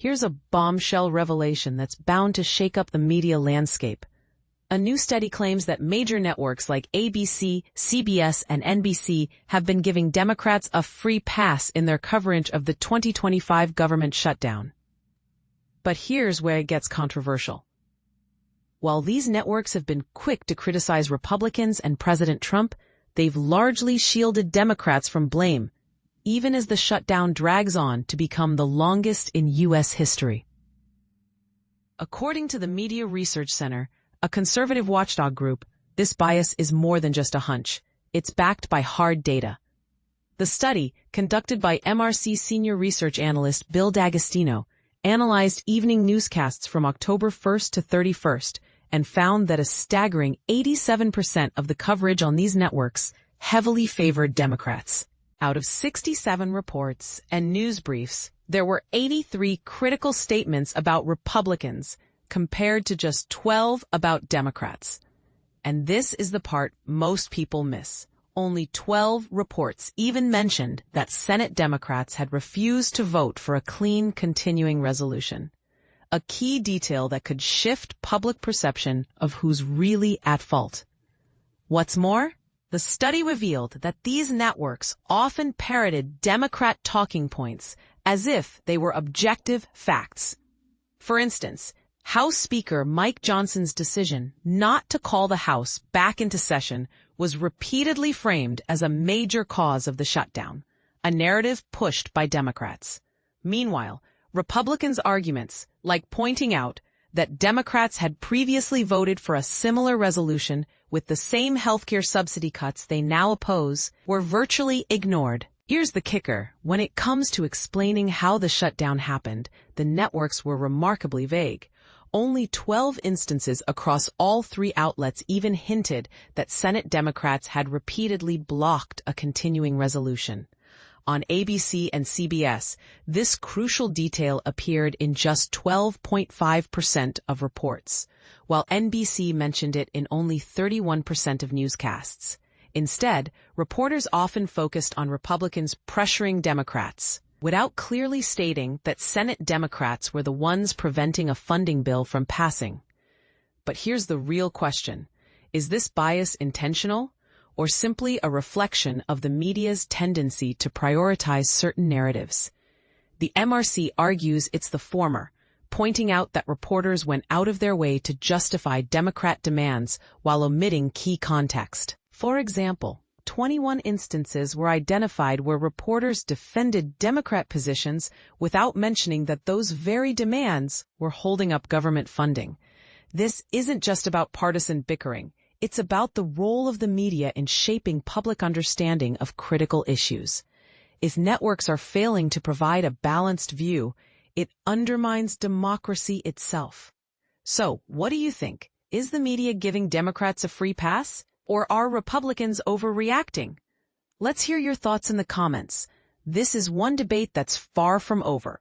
Here's a bombshell revelation that's bound to shake up the media landscape. A new study claims that major networks like ABC, CBS, and NBC have been giving Democrats a free pass in their coverage of the 2025 government shutdown. But here's where it gets controversial. While these networks have been quick to criticize Republicans and President Trump, they've largely shielded Democrats from blame, even as the shutdown drags on to become the longest in U.S. history. According to the Media Research Center, a conservative watchdog group, this bias is more than just a hunch. It's backed by hard data. The study, conducted by MRC senior research analyst Bill D'Agostino, analyzed evening newscasts from October 1st to 31st and found that a staggering 87% of the coverage on these networks heavily favored Democrats. Out of 67 reports and news briefs, there were 83 critical statements about Republicans, compared to just 12 about Democrats. And this is the part most people miss. Only 12 reports even mentioned that Senate Democrats had refused to vote for a clean continuing resolution. A key detail that could shift public perception of who's really at fault. What's more, the study revealed that these networks often parroted Democrat talking points as if they were objective facts. For instance, House Speaker Mike Johnson's decision not to call the House back into session was repeatedly framed as a major cause of the shutdown, a narrative pushed by Democrats. Meanwhile, Republicans' arguments, like pointing out that Democrats had previously voted for a similar resolution with the same healthcare subsidy cuts they now oppose, were virtually ignored. Here's the kicker. When it comes to explaining how the shutdown happened, the networks were remarkably vague. Only 12 instances across all three outlets even hinted that Senate Democrats had repeatedly blocked a continuing resolution. On ABC and CBS, this crucial detail appeared in just 12.5% of reports, while NBC mentioned it in only 31% of newscasts. Instead, reporters often focused on Republicans pressuring Democrats, without clearly stating that Senate Democrats were the ones preventing a funding bill from passing. But here's the real question. Is this bias intentional, or simply a reflection of the media's tendency to prioritize certain narratives? The MRC argues it's the former, pointing out that reporters went out of their way to justify Democrat demands while omitting key context. For example, 21 instances were identified where reporters defended Democrat positions without mentioning that those very demands were holding up government funding. This isn't just about partisan bickering. It's about the role of the media in shaping public understanding of critical issues. If networks are failing to provide a balanced view, it undermines democracy itself. So, what do you think? Is the media giving Democrats a free pass? Or are Republicans overreacting? Let's hear your thoughts in the comments. This is one debate that's far from over.